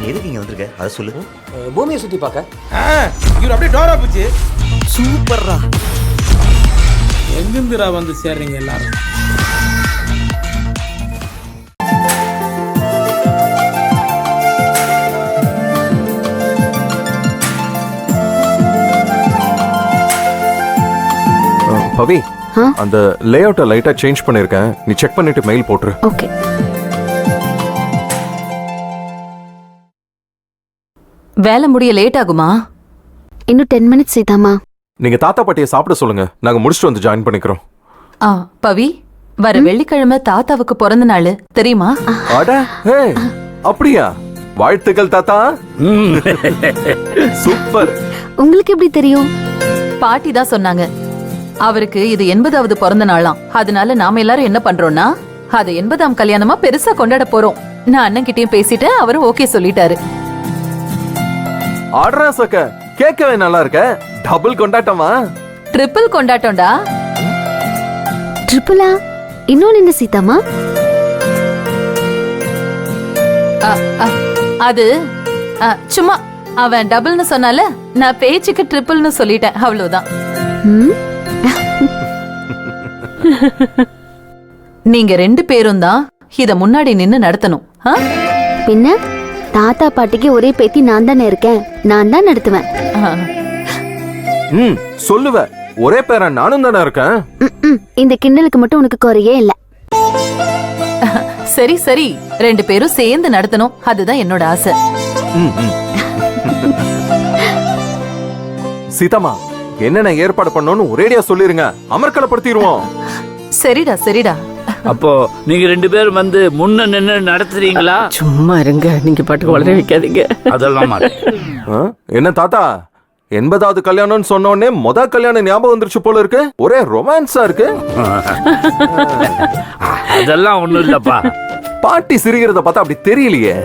எதுக்கு இங்க வந்திருக்க அதை சொல்லு. பூமியை சுத்தி பார்க்க. இவர் அப்படியே டோரா போச்சு. சூப்பர்ரா. எங்கிருந்துடா வந்து சேர்றீங்க எல்லாரும்? பவி, அந்த லேஅவுட்டை லைட்டா சேஞ்ச் பண்ணிருக்கேன். நீ செக் பண்ணிட்டு மெயில் போட்டுரு. ஓகே. வேலை முடிய லேட் ஆகுமா? இன்னும் 10 மினிட்ஸ் சீதாமா. நீங்க தாத்தா பாட்டியை சாப்பிட சொல்லுங்க, நாங்க முடிச்சுட்டு வந்து ஜாயின் பண்ணிக்கிறோம். பவி, வர வெள்ளிக்கிழமை தாத்தாவுக்கு பிறந்த நாள் தெரியுமா? அட, ஹே, அப்படியா? வாழ்த்துக்கள் தாத்தா. சூப்பர். உங்களுக்கு எப்படி தெரியும்? பாட்டி தான் சொன்னாங்க. அவருக்கு இது 80வது பிறந்த நாளாம். அதனால நாம எல்லாரும் என்ன பண்றோம்னா அது 80ஆம் கல்யாணமா பெருசா கொண்டாட போறோம். நான் அண்ணன் கிட்டயும் பேசிட்டேன், அவரும் ஓகே சொல்லிட்டாரு. ஆடுறா சக்க, கேட்கவே நல்லா இருக்க. டபுள் கொண்டாட்டமா? ட்ரிபிள் கொண்டாட்டம்டா. ட்ரிபிளா? இன்னொன்னு என்ன சீதாமா? அது சும்மா அவன் டபுள்னு சொன்னால நான் பேச்சுக்கு ட்ரிபிள்னு சொல்லிட்டேன், அவ்வளவுதான். நீங்க 2 பேரும் தான் இத முன்னாடி நின்னு நடத்தணும். பின்ன தாத்தா பாட்டிக்கு ஒரே பேத்தி நான் தானே இருக்கேன், நான் தான் நடத்துவேன். சொல்லுவ, ஒரே பேரா நானும் தானே இருக்கேன். இந்த கிண்டலுக்கு மட்டும் உனக்கு குறையே இல்ல. சரி சரி, 2 பேரும் சேர்ந்து நடத்தணும், அதுதான் என்னோட ஆசை. சீதாமா, என்னென்ன ஏற்பாடு பண்ணணும்னு ஒரேடியா சொல்லிருங்க, அமர்க்கலப்படுத்திடுவோம். சரிடா சரிடா. அப்போ நீங்க 2 பேரும் வந்து முன்ன நின்னு நடத்துறீங்களா? சும்மா இருங்க, நீங்க பாட்டுக்கு வளர வைக்காதீங்க. அதெல்லாம் என்ன தாத்தா, 80வது கல்யாணம்னு சொன்ன உடனே கல்யாணம் ஞாபகம் வந்துருச்சு போல இருக்கு. ஒரே ரொமான்ஸா இருக்கு. அதெல்லாம் ஒண்ணும் இல்லப்பா. பாட்டி சிரிக்கிறத பார்த்தா அப்படி தெரியலையே.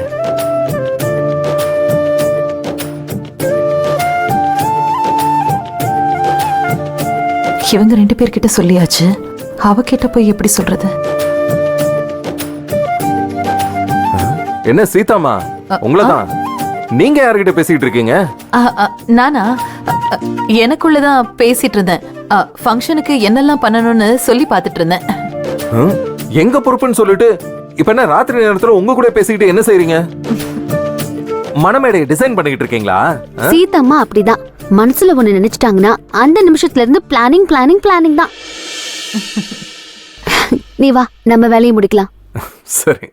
இவங்க 2 பேர்கிட்ட சொல்லியாச்சு, அவ கிட்ட போய் எப்படி சொல்றது? என்ன சீதாமா, உங்களதான். நீங்க யார்கிட்ட பேசிட்டு இருக்கீங்க? நானா எனக்குள்ளதான் பேசிட்டு இருந்தேன். ஃபங்க்ஷனுக்கு என்னெல்லாம் பண்ணணும்னு சொல்லி பாத்துட்டு இருந்தேன். எங்க பொறுப்புன்னு சொல்லிட்டு இப்ப என்ன ராத்திரி நேரத்துல உங்க கூட பேசிக்கிட்டு என்ன செய்றீங்க? மணமேடையை டிசைன் பண்ணிட்டு இருக்கீங்களா? சீதாம்மா அப்படிதான். மனசுல ஒண்ணு நினைச்சிட்டாங்கன்னா அந்த நிமிஷத்துல இருந்து பிளானிங் பிளானிங் பிளானிங் தான். நீ வா, நம்ம வேலையை முடிக்கலாம். சரி.